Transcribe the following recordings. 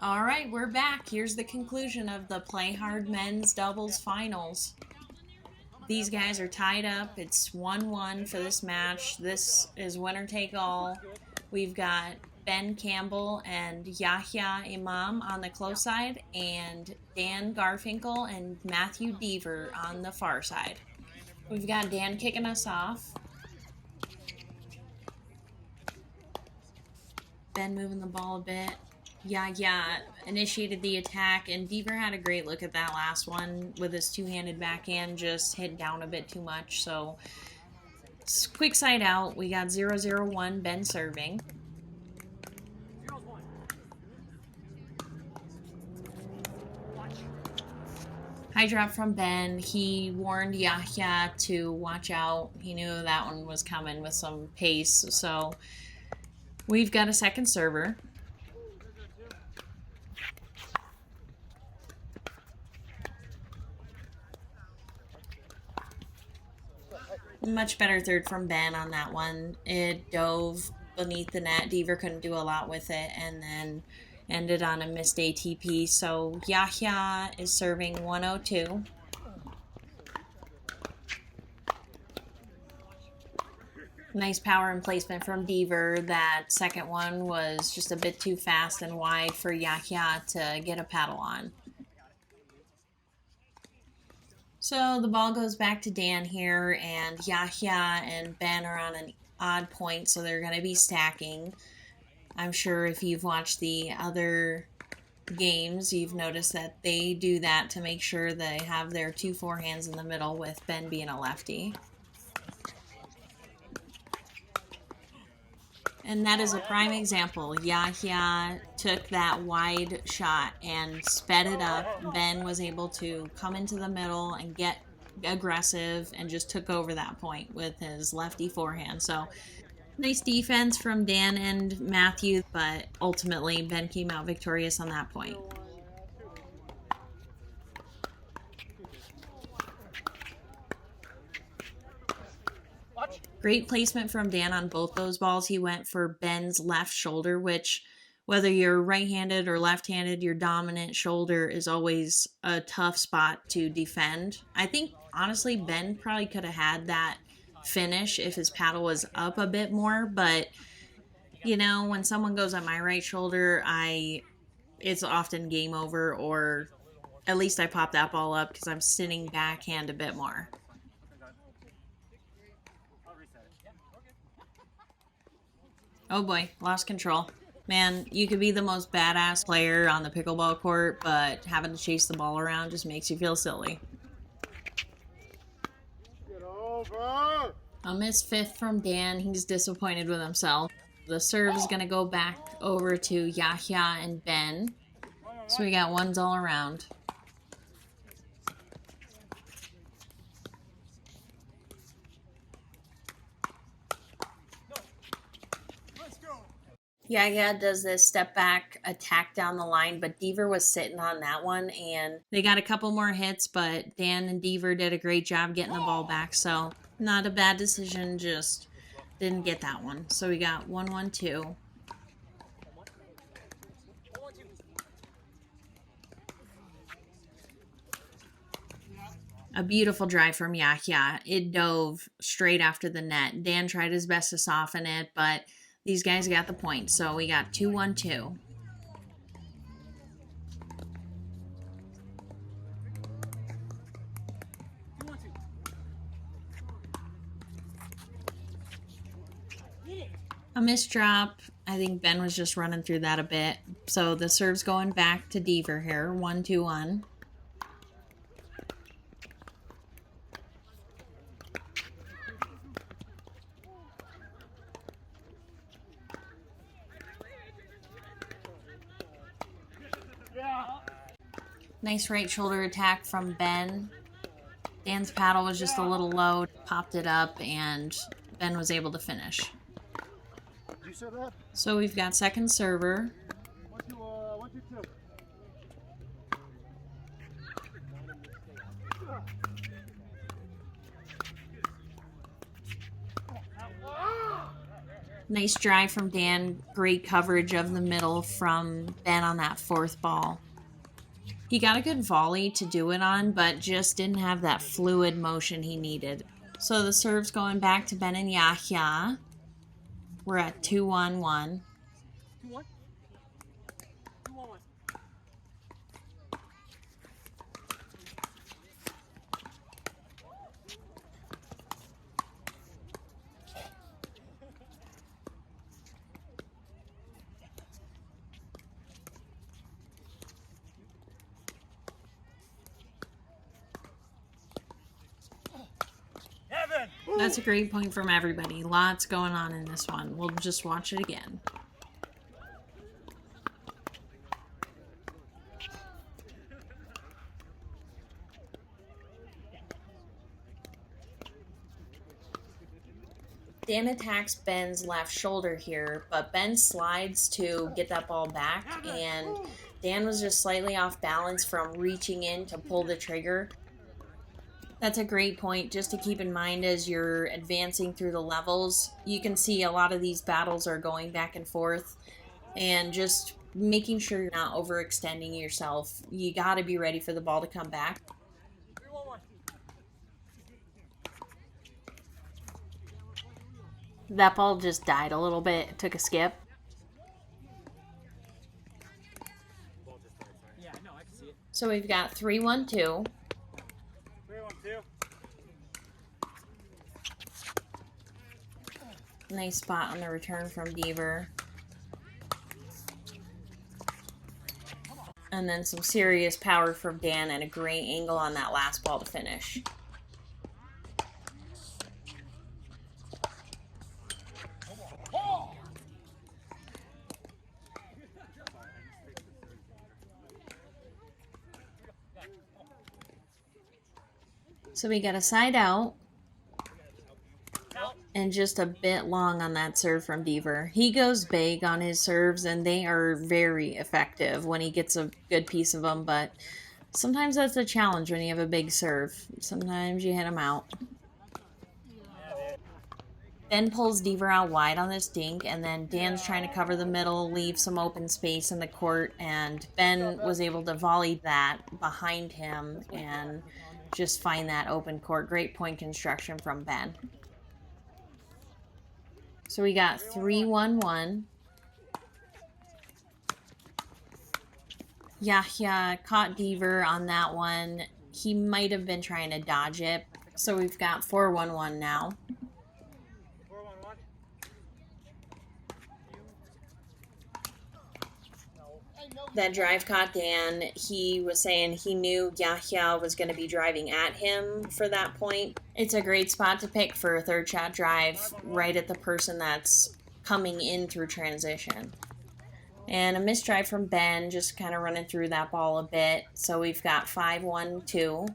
All right, we're back. Here's the conclusion of the Play Hard Men's Doubles Finals. These guys are tied up. It's 1-1 for this match. This is winner take all. We've got Ben Campbell and Yahya Imam on the close side, and Dan Garfinkel and Matthew Deaver on the far side. We've got Dan kicking us off. Ben moving the ball a bit. Yahya initiated the attack, and Deaver had a great look at that last one with his two-handed backhand, just hit down a bit too much. So, quick side out. We got 0-0-1, Ben serving. High drop from Ben. He warned Yahya to watch out. He knew that one was coming with some pace. So, we've got a second server. Much better third from Ben on that one. It dove beneath the net. Deaver couldn't do a lot with it, and then ended on a missed ATP. So Yahya is serving 102. Nice power and placement from Deaver. That second one was just a bit too fast and wide for Yahya to get a paddle on. So the ball goes back to Dan here, and Yahya and Ben are on an odd point, so they're going to be stacking. I'm sure if you've watched the other games, you've noticed that they do that to make sure they have their two forehands in the middle, with Ben being a lefty. And that is a prime example. Yahya took that wide shot and sped it up. Ben was able to come into the middle and get aggressive and just took over that point with his lefty forehand. So nice defense from Dan and Matthew, but ultimately Ben came out victorious on that point. Great placement from Dan on both those balls. He went for Ben's left shoulder, which, whether you're right-handed or left-handed, your dominant shoulder is always a tough spot to defend. I think, honestly, Ben probably could have had that finish if his paddle was up a bit more, but, you know, when someone goes on my right shoulder, it's often game over, or at least I pop that ball up because I'm sitting backhand a bit more. Oh boy, lost control. Man, you could be the most badass player on the pickleball court, but having to chase the ball around just makes you feel silly. Get over! A missed fifth from Dan. He's disappointed with himself. The serve is going to go back over to Yahya and Ben. So we got ones all around. Yahya does this step back attack down the line, but Deaver was sitting on that one, and they got a couple more hits, but Dan and Deaver did a great job getting the ball back. So not a bad decision, just didn't get that one. So we got 1-1-2. A beautiful drive from Yahya. It dove straight after the net. Dan tried his best to soften it, but these guys got the point. So we got 2-1-2. A missed drop. I think Ben was just running through that a bit. So the serve's going back to Deaver here. 1-2-1. Nice right shoulder attack from Ben. Dan's paddle was just a little low, popped it up, and Ben was able to finish. So we've got second server. Nice drive from Dan. Great coverage of the middle from Ben on that fourth ball. He got a good volley to do it on, but just didn't have that fluid motion he needed. So the serve's going back to Ben and Yahya. We're at 2-1-1. That's a great point from everybody. Lots going on in this one. We'll just watch it again. Dan attacks Ben's left shoulder here, but Ben slides to get that ball back, and Dan was just slightly off balance from reaching in to pull the trigger. That's a great point just to keep in mind as you're advancing through the levels. You can see a lot of these battles are going back and forth, and just making sure you're not overextending yourself. You got to be ready for the ball to come back. That ball just died a little bit. It took a skip. So we've got 3-1-2. Nice spot on the return from Deaver. And then some serious power from Dan and a great angle on that last ball to finish. So we got a side out. And just a bit long on that serve from Deaver. He goes big on his serves, and they are very effective when he gets a good piece of them, but sometimes that's a challenge when you have a big serve. Sometimes you hit them out. Ben pulls Deaver out wide on this dink, and then Dan's trying to cover the middle, leave some open space in the court, and Ben was able to volley that behind him and just find that open court. Great point construction from Ben. So we got 3-1-1. Yahya caught Deaver on that one. He might have been trying to dodge it. So we've got 4-1-1 now. That drive caught Dan. He was saying he knew Yahya was going to be driving at him for that point. It's a great spot to pick for a third shot drive right at the person that's coming in through transition. And a missed drive from Ben, just kind of running through that ball a bit. So we've got 5-1-2.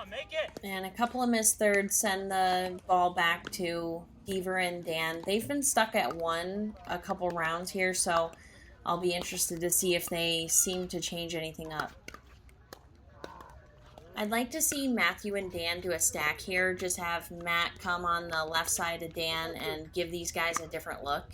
Make it. And a couple of missed thirds send the ball back to Deaver and Dan. They've been stuck at one a couple rounds here, so I'll be interested to see if they seem to change anything up. I'd like to see Matthew and Dan do a stack here. Just have Matt come on the left side of Dan and give these guys a different look.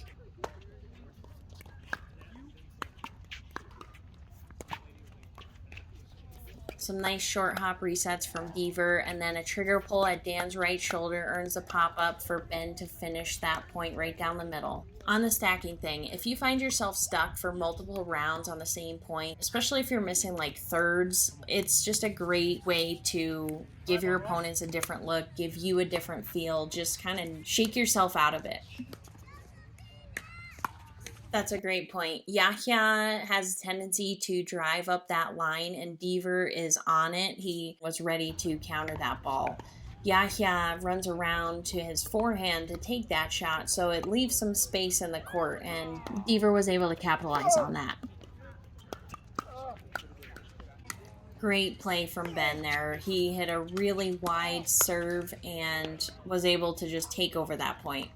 Some nice short hop resets from Deaver, and then a trigger pull at Dan's right shoulder earns a pop-up for Ben to finish that point right down the middle. On the stacking thing, if you find yourself stuck for multiple rounds on the same point, especially if you're missing like thirds, it's just a great way to give your opponents a different look, give you a different feel, just kind of shake yourself out of it. That's a great point. Yahya has a tendency to drive up that line, and Deaver is on it. He was ready to counter that ball. Yahya runs around to his forehand to take that shot, so it leaves some space in the court, and Deaver was able to capitalize on that. Great play from Ben there. He hit a really wide serve and was able to just take over that point.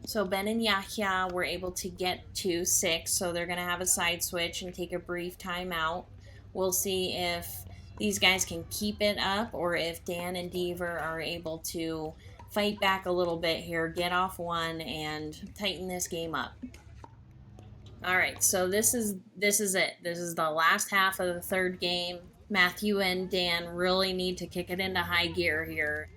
So Ben and Yahya were able to get to 6, so they're going to have a side switch and take a brief timeout. We'll see if these guys can keep it up, or if Dan and Deaver are able to fight back a little bit here, get off one, and tighten this game up. All right, so this is it. This is the last half of the third game. Matthew and Dan really need to kick it into high gear here.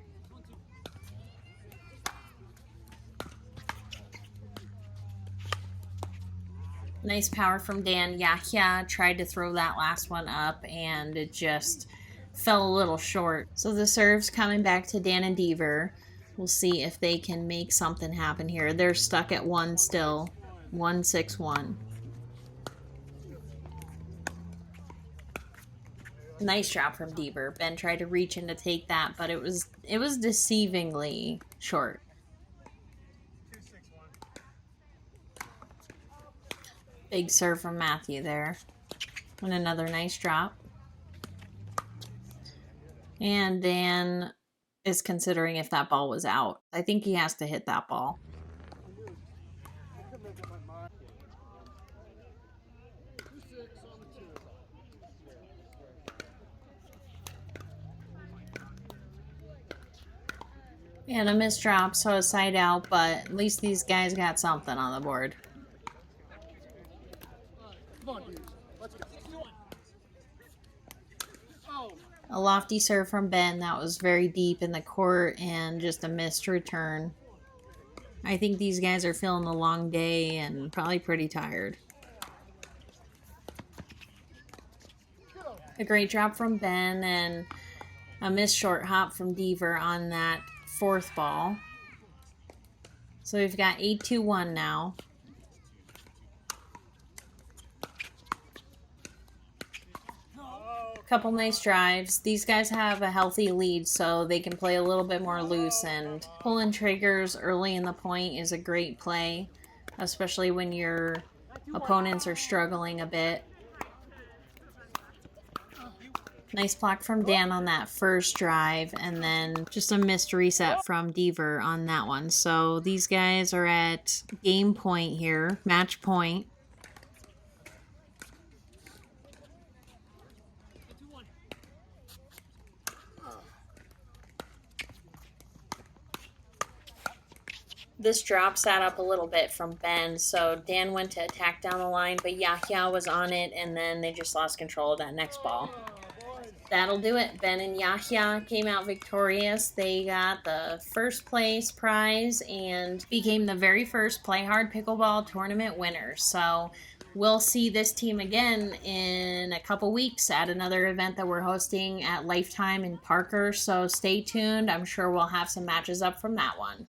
Nice power from Dan. Yahya tried to throw that last one up, and it just fell a little short. So the serve's coming back to Dan and Deaver. We'll see if they can make something happen here. They're stuck at 1 still. 1-6-1. Nice drop from Deaver. Ben tried to reach in to take that, but it was deceivingly short. Big serve from Matthew there. And another nice drop. And Dan is considering if that ball was out. I think he has to hit that ball. And a missed drop, so a side out, but at least these guys got something on the board. A lofty serve from Ben that was very deep in the court and just a missed return. I think these guys are feeling a long day and probably pretty tired. A great drop from Ben and a missed short hop from Deaver on that fourth ball. So we've got 8-2-1 now. Couple nice drives. These guys have a healthy lead, so they can play a little bit more loose, and pulling triggers early in the point is a great play, especially when your opponents are struggling a bit. Nice block from Dan on that first drive, and then just a missed reset from Deaver on that one. So these guys are at game point here, match point. This drop sat up a little bit from Ben, so Dan went to attack down the line, but Yahya was on it, and then they just lost control of that next ball. That'll do it. Ben and Yahya came out victorious. They got the first place prize and became the very first Play Hard Pickleball tournament winners. So we'll see this team again in a couple weeks at another event that we're hosting at Lifetime in Parker. So stay tuned. I'm sure we'll have some matches up from that one.